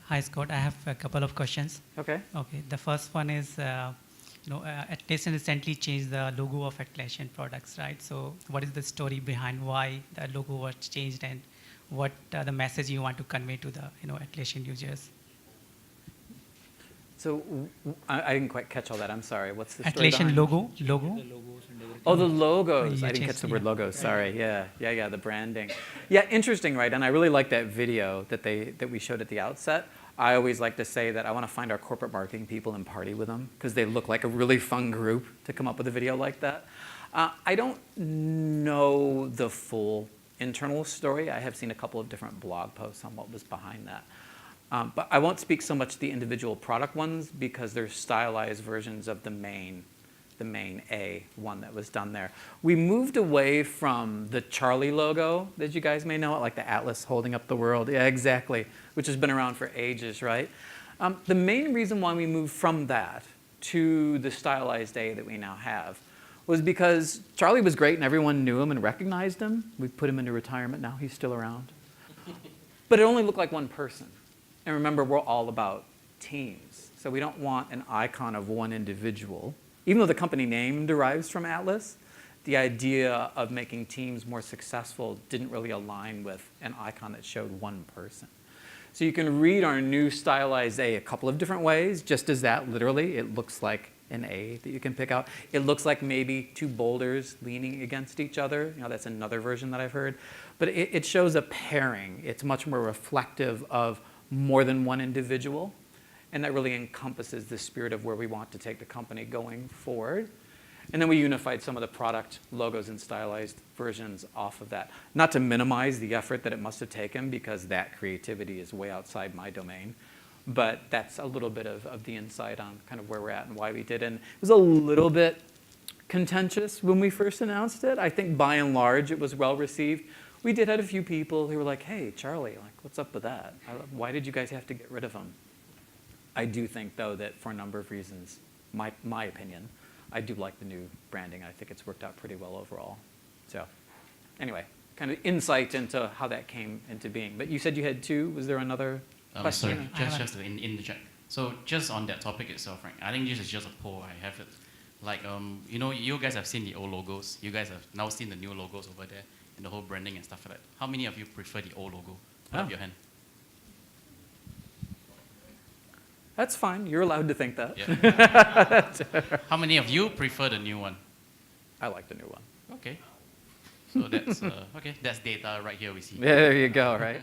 Hi, Scott. I have a couple of questions. Okay. Okay. The first one is, Atlassian recently changed the logo of Atlassian products, right? So, what is the story behind why the logo was changed, and what the message you want to convey to the Atlassian users? So I didn't quite catch all that. I'm sorry. What's the story Atlassian behind? logo. Oh, the logos. Yeah, I didn't catch the yeah. word logos. Sorry. Yeah. The branding. Yeah, interesting, right? And I really like that video that we showed at the outset. I always like to say that I want to find our corporate marketing people and party with them because they look like a really fun group to come up with a video like that. I don't know the full internal story. I have seen a couple of different blog posts on what was behind that. But I won't speak so much to the individual product ones because they're stylized versions of the main A one that was done there. We moved away from the Charlie logo that you guys may know it, like the Atlas holding up the world. Yeah, exactly, which has been around for ages, right? The main reason why we moved from that to the stylized A that we now have was because Charlie was great and everyone knew him and recognized him. We put him into retirement now. He's still around. But it only looked like one person. And remember, we're all about teams. So we don't want an icon of one individual. Even though the company name derives from Atlas, the idea of making teams more successful didn't really align with an icon that showed one person. So you can read our new stylized A a couple of different ways. Just as that, literally, it looks like an A that you can pick out. It looks like maybe two boulders leaning against each other. That's another version that I've heard. But it shows a pairing. It's much more reflective of more than one individual. And that really encompasses the spirit of where we want to take the company going forward. And then we unified some of the product logos and stylized versions off of that. Not to minimize the effort that it must have taken, because that creativity is way outside my domain. But that's a little bit of the insight on kind of where we're at and why we did it. And it was a little bit contentious when we first announced it. I think by and large it was well received. We did have a few people who were like, hey, Charlie, what's up with that? Why did you guys have to get rid of him? I do think, though, that for a number of reasons, my opinion, I do like the new branding. I think it's worked out pretty well overall. So anyway, kind of insight into how that came into being. But you said you had two. Was there another question? Sorry, just in the chat. So just on that topic itself, right? I think this is just a poll. I have it. Like, you guys have seen the old logos. You guys have now seen the new logos over there and the whole branding and stuff like that. How many of you prefer the old logo? Put up your hand. That's fine. You're allowed to think that. Yeah. How many of you prefer the new one? I like the new one. Okay. So that's okay. That's data right here we see. There you go, right?